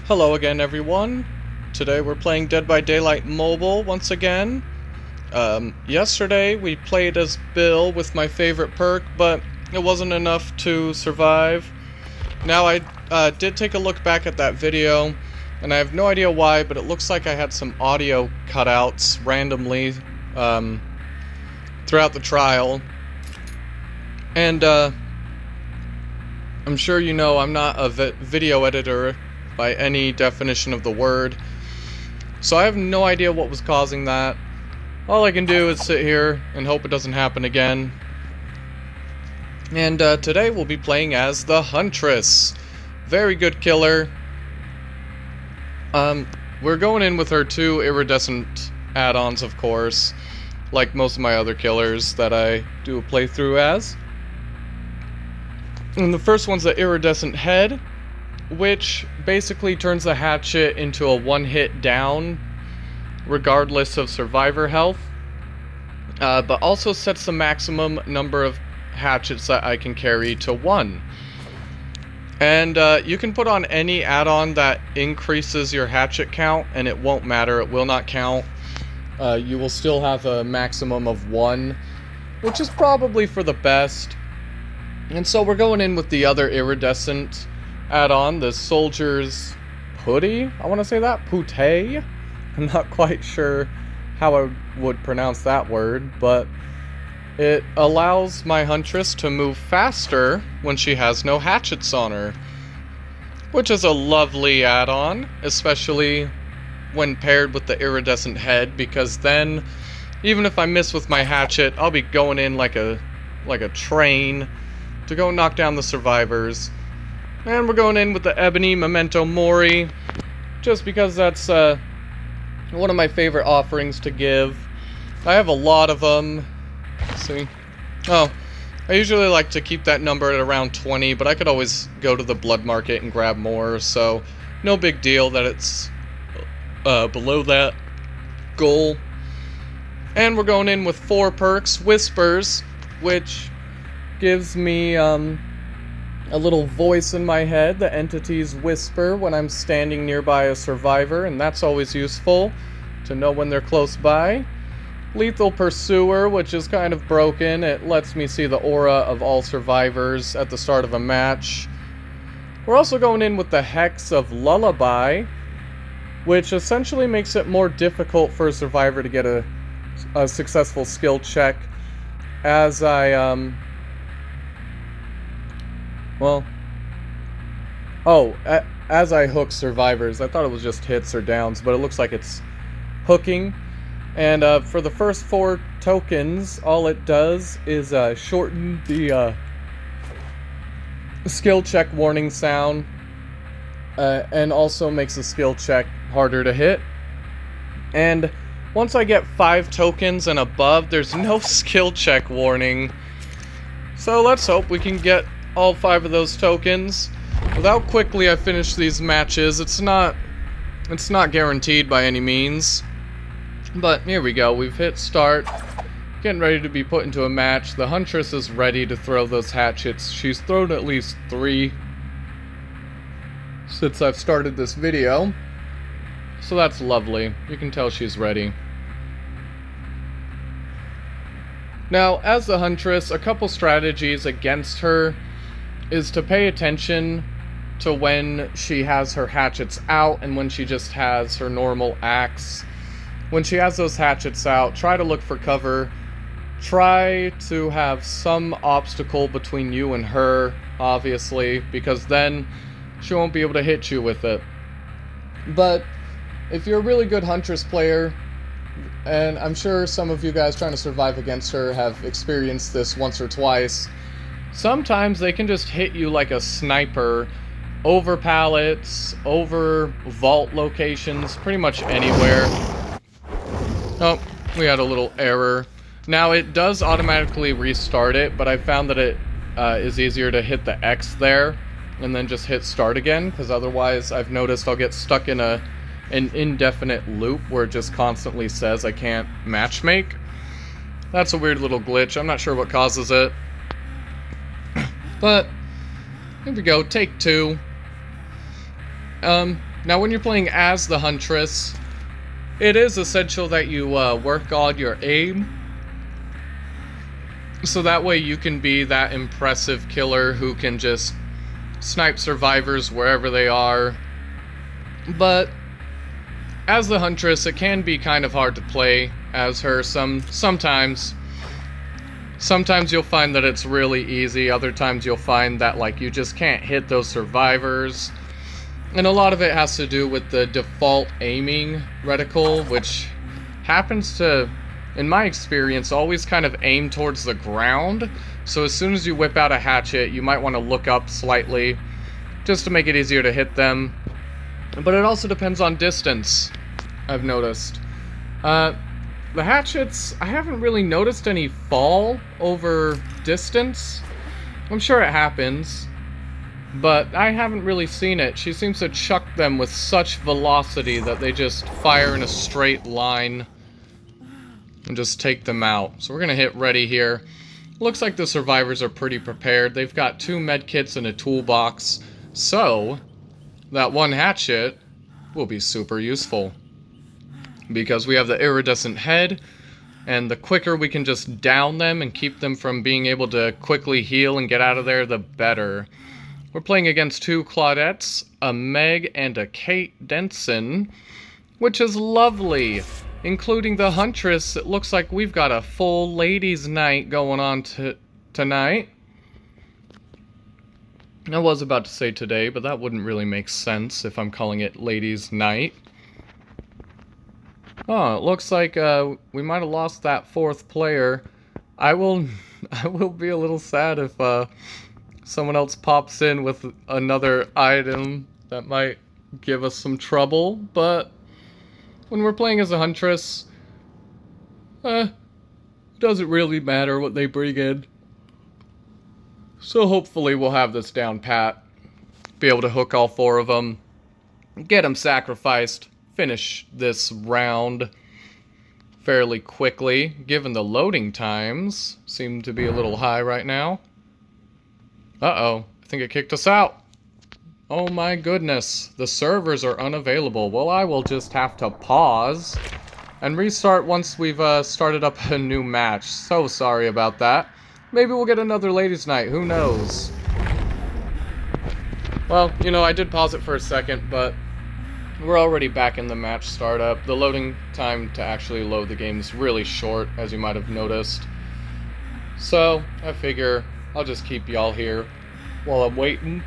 Hello again, everyone. Today we're playing Dead by Daylight Mobile once again. Yesterday we played as Bill with my favorite perk, but it wasn't enough to survive. Now I did take a look back at that video, and I have no idea why, but it looks like I had some audio cutouts randomly throughout the trial. And I'm sure you know I'm not a video editor by any definition of the word, so I have no idea what was causing that. All I can do is sit here and hope it doesn't happen again. And today we'll be playing as the Huntress. Very good killer. We're going in with her 2 iridescent add-ons, of course, like most of my other killers that I do a playthrough as. And the first one's the iridescent head, which basically turns the hatchet into a one-hit down, regardless of survivor health, but also sets the maximum number of hatchets that I can carry to 1. And you can put on any add-on that increases your hatchet count, and it won't matter, it will not count. You will still have a maximum of 1, which is probably for the best. And so we're going in with the other iridescent add-on, the Soldier's Putty? I want to say that? Putty? I'm not quite sure how I would pronounce that word, but it allows my Huntress to move faster when she has no hatchets on her, which is a lovely add-on, especially when paired with the iridescent head, because then, even if I miss with my hatchet, I'll be going in like a train to go knock down the survivors. And we're going in with the Ebony Memento Mori, just because that's one of my favorite offerings to give. I have a lot of them. Let's see. Oh, I usually like to keep that number at around 20, but I could always go to the blood market and grab more, so no big deal that it's below that goal. And we're going in with 4 perks. Whispers, which gives me a little voice in my head. The entities whisper when I'm standing nearby a survivor, and that's always useful to know when they're close by. Lethal Pursuer, which is kind of broken. It lets me see the aura of all survivors at the start of a match. We're also going in with the Hex of Lullaby, which essentially makes it more difficult for a survivor to get a successful skill check, as as I hook survivors. I thought it was just hits or downs, but it looks like it's hooking. And for the first 4 tokens, all it does is shorten the skill check warning sound, and also makes the skill check harder to hit. And once I get 5 tokens and above, there's no skill check warning. So let's hope we can get all 5 of those tokens. With how quickly I finish these matches, it's not guaranteed by any means. But here we go, we've hit start, getting ready to be put into a match. The Huntress is ready to throw those hatchets. She's thrown at least 3 since I've started this video, so that's lovely. You can tell she's ready. Now, as the Huntress, a couple strategies against her is to pay attention to when she has her hatchets out and when she just has her normal axe. When she has those hatchets out, try to look for cover. Try to have some obstacle between you and her, obviously, because then she won't be able to hit you with it. But if you're a really good Huntress player, and I'm sure some of you guys trying to survive against her have experienced this once or twice, sometimes they can just hit you like a sniper over pallets, over vault locations, pretty much anywhere. Oh, we had a little error. Now it does automatically restart it, but I found that it is easier to hit the X there and then just hit start again, because otherwise I've noticed I'll get stuck in an indefinite loop where it just constantly says I can't matchmake. That's a weird little glitch. I'm not sure what causes it. But here we go, take 2. Now, when you're playing as the Huntress, it is essential that you work on your aim, so that way you can be that impressive killer who can just snipe survivors wherever they are. But as the Huntress, it can be kind of hard to play as her sometimes. Sometimes you'll find that it's really easy, other times you'll find that like you just can't hit those survivors. And a lot of it has to do with the default aiming reticle, which happens to, in my experience, always kind of aim towards the ground. So as soon as you whip out a hatchet, you might want to look up slightly, just to make it easier to hit them. But it also depends on distance, I've noticed. The hatchets, I haven't really noticed any fall over distance. I'm sure it happens, but I haven't really seen it. She seems to chuck them with such velocity that they just fire in a straight line and just take them out. So we're gonna hit ready here. Looks like the survivors are pretty prepared. They've got 2 medkits and a toolbox, so that one hatchet will be super useful, because we have the iridescent head, and the quicker we can just down them and keep them from being able to quickly heal and get out of there, the better. We're playing against 2 Claudettes, a Meg and a Kate Denson, which is lovely. Including the Huntress, it looks like we've got a full ladies' night going on tonight. I was about to say today, but that wouldn't really make sense if I'm calling it ladies' night. Oh, it looks like we might have lost that 4th player. I will be a little sad if someone else pops in with another item that might give us some trouble, but when we're playing as a Huntress, it doesn't really matter what they bring in. So hopefully we'll have this down pat, be able to hook all 4 of them, get them sacrificed, finish this round fairly quickly, given the loading times seem to be a little high right now. Uh-oh, I think it kicked us out. Oh my goodness, the servers are unavailable. Well, I will just have to pause and restart once we've started up a new match. So sorry about that. Maybe we'll get another ladies' night, who knows? Well, you know, I did pause it for a second, but we're already back in the match startup. The loading time to actually load the game is really short, as you might have noticed. So, I figure I'll just keep y'all here while I'm waiting.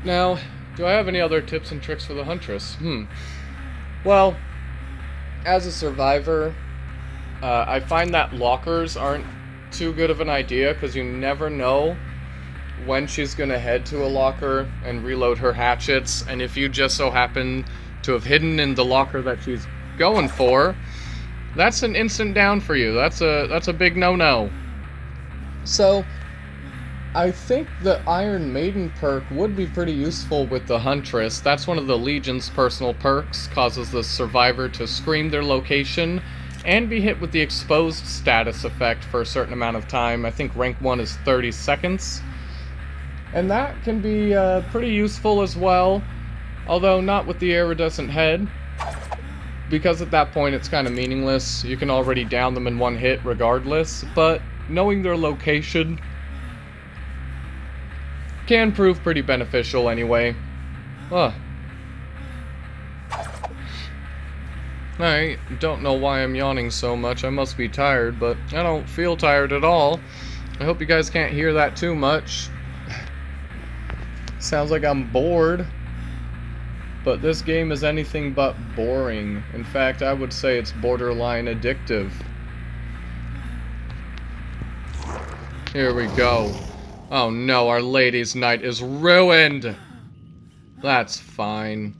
Now, do I have any other tips and tricks for the Huntress? Well, as a survivor, I find that lockers aren't too good of an idea, because you never know when she's going to head to a locker and reload her hatchets, and if you just so happen to have hidden in the locker that she's going for, that's an instant down for you. That's a big no-no. So I think the Iron Maiden perk would be pretty useful with the Huntress. That's one of the Legion's personal perks, causes the survivor to scream their location and be hit with the exposed status effect for a certain amount of time. I think rank 1 is 30 seconds. And that can be pretty useful as well, although not with the iridescent head, because at that point it's kind of meaningless. You can already down them in one hit regardless, but knowing their location can prove pretty beneficial anyway. I don't know why I'm yawning so much. I must be tired, but I don't feel tired at all. I hope you guys can't hear that too much. Sounds like I'm bored, but this game is anything but boring. In fact, I would say it's borderline addictive. Here we go. Oh no, our ladies' night is ruined! That's fine.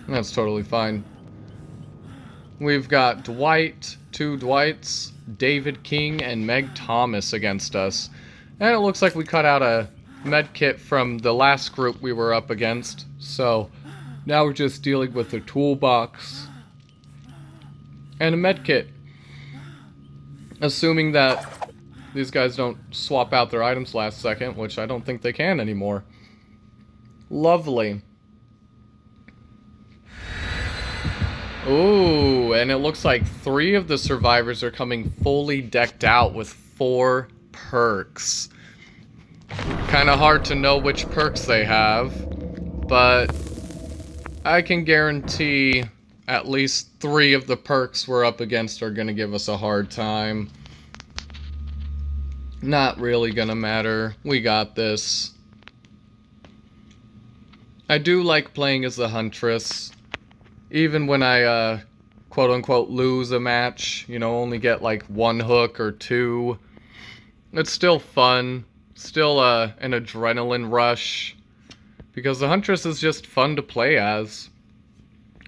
That's totally fine. We've got Dwight, 2 Dwights, David King, and Meg Thomas against us. And it looks like we cut out a medkit from the last group we were up against. So now we're just dealing with the toolbox and a medkit. Assuming that these guys don't swap out their items last second, which I don't think they can anymore. Lovely. Ooh, and it looks like 3 of the survivors are coming fully decked out with 4 perks. Kind of hard to know which perks they have, but I can guarantee at least 3 of the perks we're up against are going to give us a hard time. Not really going to matter. We got this. I do like playing as the Huntress. Even when I, quote-unquote, lose a match, you know, only get, like, 1 hook or 2. It's still fun. Still, an adrenaline rush. Because the Huntress is just fun to play as.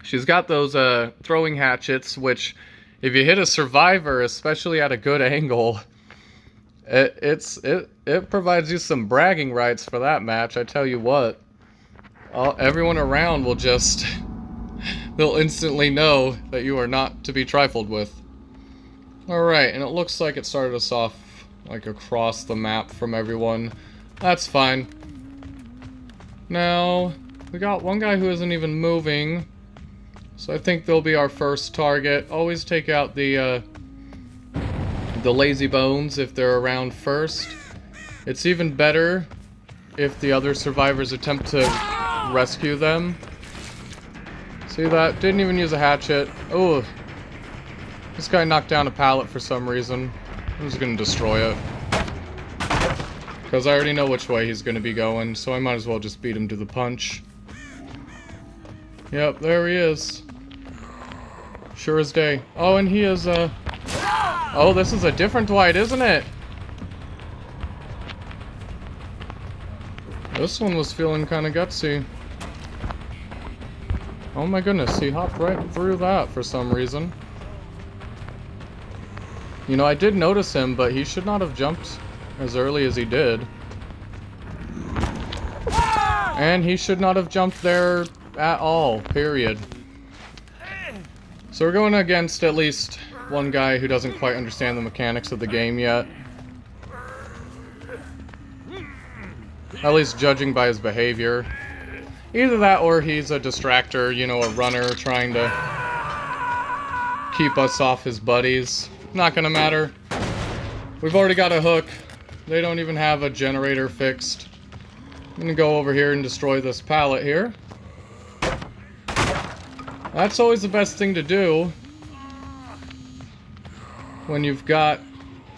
She's got those, throwing hatchets, which, if you hit a survivor, especially at a good angle, it provides you some bragging rights for that match, I tell you what. Everyone around will just... they'll instantly know that you are not to be trifled with. Alright, and it looks like it started us off, like, across the map from everyone. That's fine. Now, we got one guy who isn't even moving. So I think they'll be our first target. Always take out the lazy bones if they're around first. It's even better if the other survivors attempt to rescue them. See that? Didn't even use a hatchet. Oh, this guy knocked down a pallet for some reason. I'm just gonna destroy it. Because I already know which way he's gonna be going, so I might as well just beat him to the punch. Yep, there he is. Sure as day. Oh, and he is, oh, this is a different Dwight, isn't it? This one was feeling kind of gutsy. Oh my goodness, he hopped right through that for some reason. You know, I did notice him, but he should not have jumped as early as he did. And he should not have jumped there at all, period. So we're going against at least one guy who doesn't quite understand the mechanics of the game yet. At least judging by his behavior. Either that or he's a distractor, you know, a runner trying to keep us off his buddies. Not gonna matter. We've already got a hook. They don't even have a generator fixed. I'm gonna go over here and destroy this pallet here. That's always the best thing to do when you've got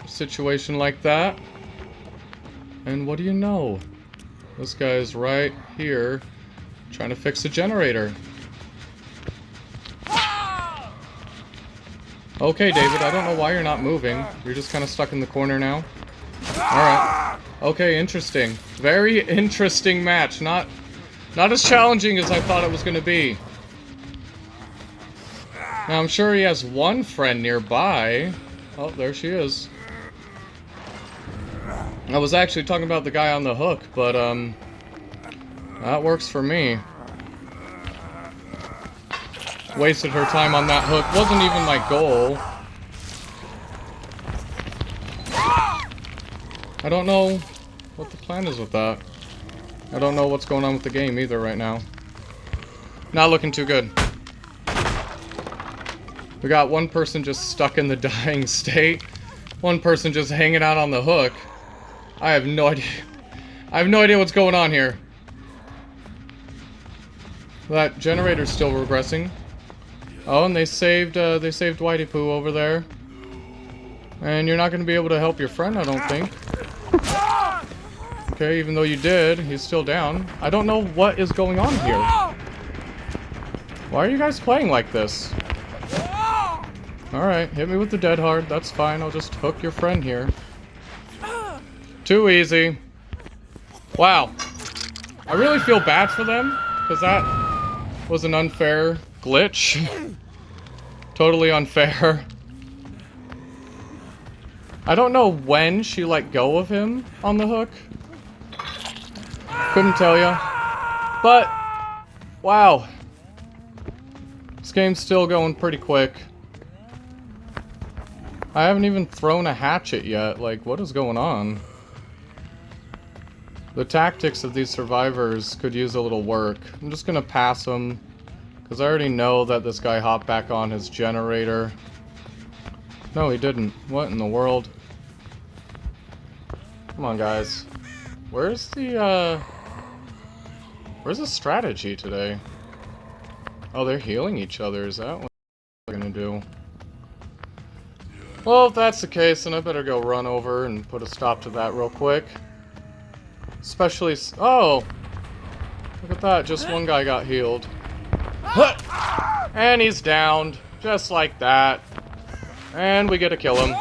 a situation like that. And what do you know? This guy is right here trying to fix a generator. Okay, David, I don't know why you're not moving. You're just kind of stuck in the corner now. Alright. Okay, interesting. Very interesting match. Not as challenging as I thought it was going to be. Now, I'm sure he has one friend nearby. Oh, there she is. I was actually talking about the guy on the hook, but, that works for me. Wasted her time on that hook. Wasn't even my goal. I don't know what the plan is with that. I don't know what's going on with the game either right now. Not looking too good. We got one person just stuck in the dying state. One person just hanging out on the hook. I have no idea. I have no idea what's going on here. That generator's still regressing. Oh, and they saved Whitey Poo over there. And you're not going to be able to help your friend, I don't think. Okay, even though you did, he's still down. I don't know what is going on here. Why are you guys playing like this? Alright, hit me with the dead hard. That's fine. I'll just hook your friend here. Too easy. Wow. I really feel bad for them, because that was an unfair glitch. Totally unfair. I don't know when she let go of him on the hook. Couldn't tell ya. But, wow. This game's still going pretty quick. I haven't even thrown a hatchet yet. Like, what is going on? The tactics of these survivors could use a little work. I'm just gonna pass them, because I already know that this guy hopped back on his generator. No, he didn't. What in the world? Come on, guys. Where's the strategy today? Oh, they're healing each other. Is that what they're gonna do? Well, if that's the case, then I better go run over and put a stop to that real quick. Especially... Oh! Look at that. Just one guy got healed. And he's downed. Just like that. And we get to kill him.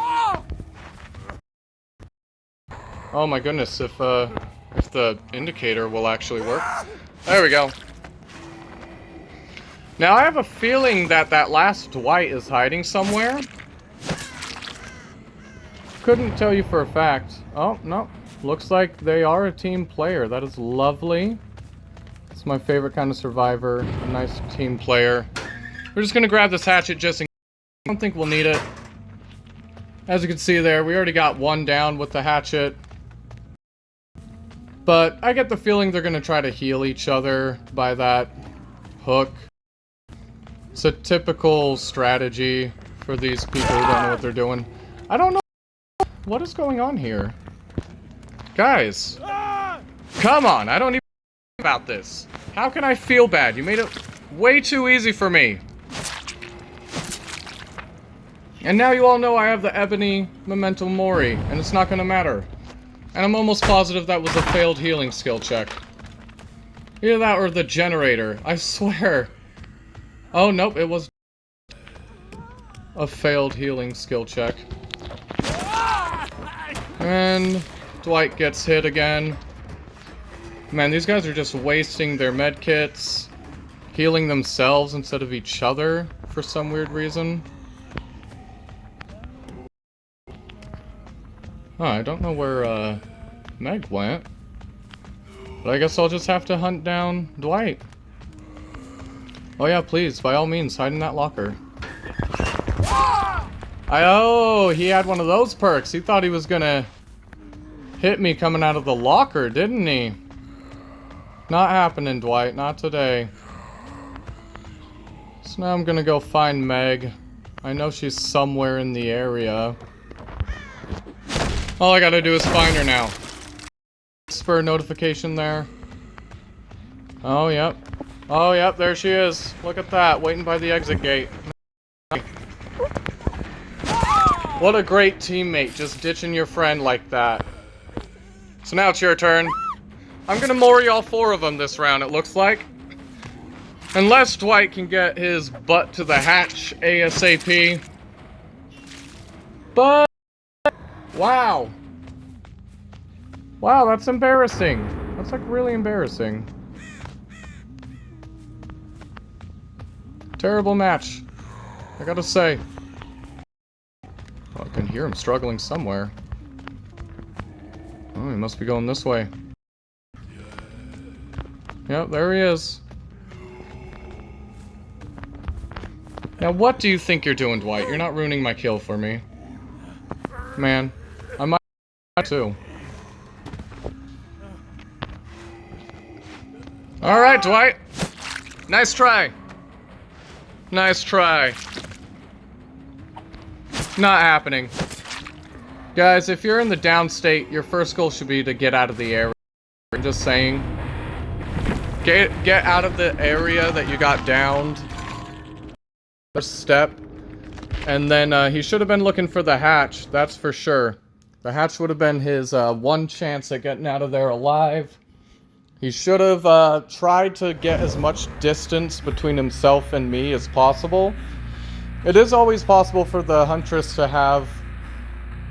Oh my goodness, if the indicator will actually work. There we go. Now I have a feeling that that last Dwight is hiding somewhere. Couldn't tell you for a fact. Oh, no. Looks like they are a team player. That is lovely. It's my favorite kind of survivor. A nice team player. We're just gonna grab this hatchet just in case. I don't think we'll need it. As you can see there, we already got one down with the hatchet. But I get the feeling they're gonna try to heal each other by that hook. It's a typical strategy for these people who don't know what they're doing. I don't know what is going on here. Guys, come on, I don't even know about this. How can I feel bad? You made it way too easy for me. And now you all know I have the Ebony Memento Mori, and it's not gonna matter. And I'm almost positive that was a failed healing skill check. Either that or the generator, I swear. Oh, nope, it was a failed healing skill check. And Dwight gets hit again. Man, these guys are just wasting their med kits, healing themselves instead of each other for some weird reason. Huh, I don't know where Meg went. But I guess I'll just have to hunt down Dwight. Oh yeah, please, by all means, hide in that locker. Oh, he had one of those perks. He thought he was gonna hit me coming out of the locker, didn't he? Not happening, Dwight. Not today. So now I'm gonna go find Meg. I know she's somewhere in the area. All I gotta do is find her now. Spur notification there. Oh, yep. Oh, yep, there she is. Look at that, waiting by the exit gate. What a great teammate, just ditching your friend like that. So now it's your turn. I'm gonna Mori all four of them this round, it looks like. Unless Dwight can get his butt to the hatch ASAP. But... wow. Wow, that's embarrassing. That's like really embarrassing. Terrible match, I gotta say. Oh, I can hear him struggling somewhere. Oh, he must be going this way. Yep, there he is. Now, what do you think you're doing, Dwight? You're not ruining my kill for me. Man, I might too. Alright, Dwight. Nice try. Nice try. Not happening. Guys, if you're in the downstate, your first goal should be to get out of the area. I'm just saying. Get out of the area that you got downed. First step. And then he should have been looking for the hatch, that's for sure. The hatch would have been his one chance at getting out of there alive. He should have tried to get as much distance between himself and me as possible. It is always possible for the Huntress to have...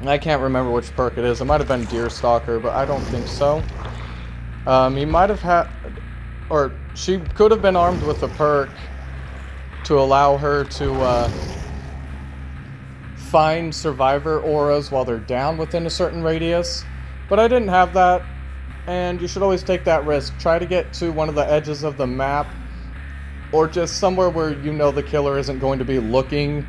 I can't remember which perk it is. It might have been Deer Stalker, but I don't think so. He might have had... or she could have been armed with a perk to allow her to find survivor auras while they're down within a certain radius. But I didn't have that, and you should always take that risk. Try to get to one of the edges of the map, or just somewhere where you know the killer isn't going to be looking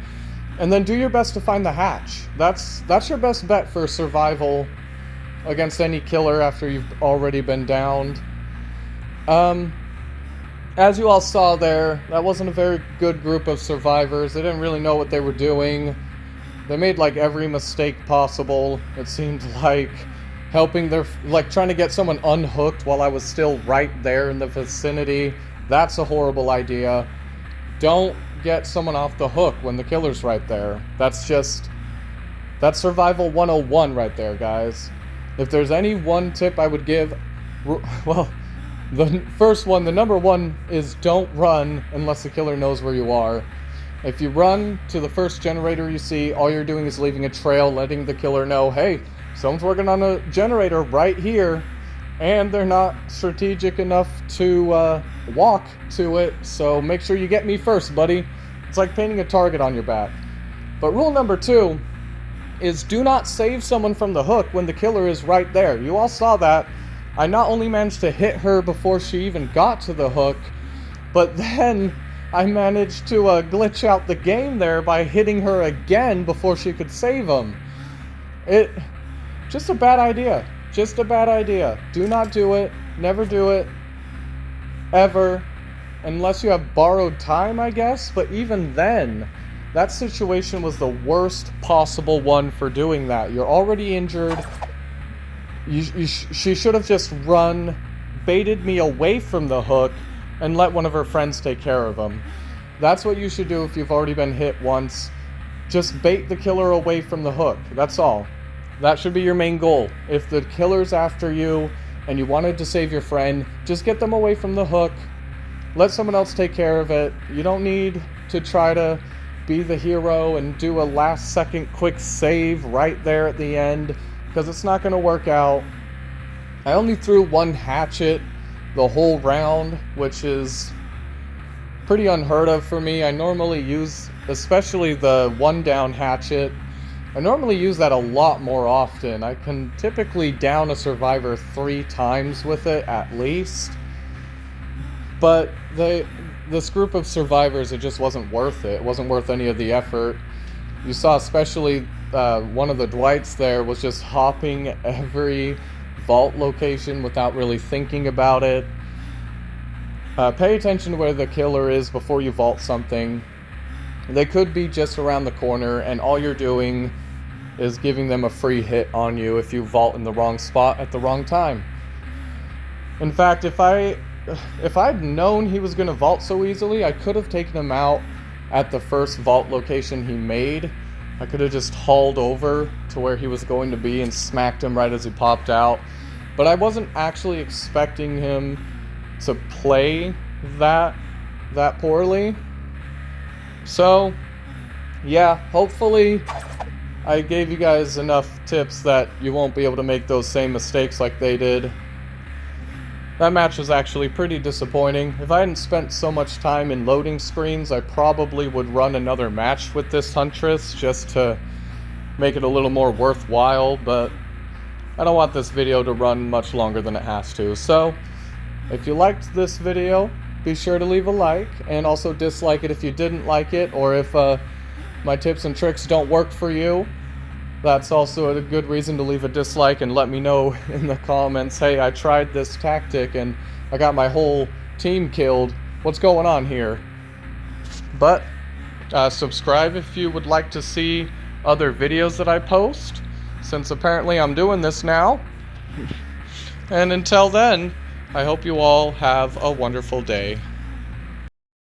And then do your best to find the hatch. That's your best bet for survival against any killer after you've already been downed. As you all saw there, that wasn't a very good group of survivors. They didn't really know what they were doing. They made like every mistake possible. It seemed like trying to get someone unhooked while I was still right there in the vicinity. That's a horrible idea. Don't get someone off the hook when the killer's right there. That's survival 101 right there, guys. If there's any one tip I would give, well, the first one, the number one, is don't run unless the killer knows where you are. If you run to the first generator you see, all you're doing is leaving a trail, letting the killer know, hey, someone's working on a generator right here, and they're not strategic enough to walk to it, so make sure you get me first, buddy. It's like painting a target on your back. But rule number 2 is do not save someone from the hook when the killer is right there. You all saw that. I not only managed to hit her before she even got to the hook, but then I managed to glitch out the game there by hitting her again before she could save him. Just a bad idea. Just a bad idea. Do not do it. Never do it. Ever. Unless you have borrowed time, I guess. But even then, that situation was the worst possible one for doing that. You're already injured. She should have just run, baited me away from the hook, and let one of her friends take care of him. That's what you should do if you've already been hit once. Just bait the killer away from the hook. That's all. That should be your main goal. If the killer's after you and you wanted to save your friend, just get them away from the hook. Let someone else take care of it. You don't need to try to be the hero and do a last second quick save right there at the end, because it's not going to work out. I only threw one hatchet the whole round, which is pretty unheard of for me. I normally use, especially the one down hatchet, I normally use that a lot more often. I can typically down a survivor 3 times with it at least. But this group of survivors, it just wasn't worth it. It wasn't worth any of the effort. You saw especially one of the Dwights there was just hopping every vault location without really thinking about it. Pay attention to where the killer is before you vault something. They could be just around the corner, and all you're doing is giving them a free hit on you if you vault in the wrong spot at the wrong time. In fact, if I'd known he was going to vault so easily, I could have taken him out at the first vault location he made. I could have just hauled over to where he was going to be and smacked him right as he popped out. But I wasn't actually expecting him to play that poorly. So, yeah, hopefully I gave you guys enough tips that you won't be able to make those same mistakes like they did. That match was actually pretty disappointing. If I hadn't spent so much time in loading screens, I probably would run another match with this Huntress just to make it a little more worthwhile, but I don't want this video to run much longer than it has to. So, if you liked this video, be sure to leave a like, and also dislike it if you didn't like it, or if my tips and tricks don't work for you. That's also a good reason to leave a dislike and let me know in the comments, hey, I tried this tactic and I got my whole team killed. What's going on here? But subscribe if you would like to see other videos that I post, since apparently I'm doing this now. And until then, I hope you all have a wonderful day.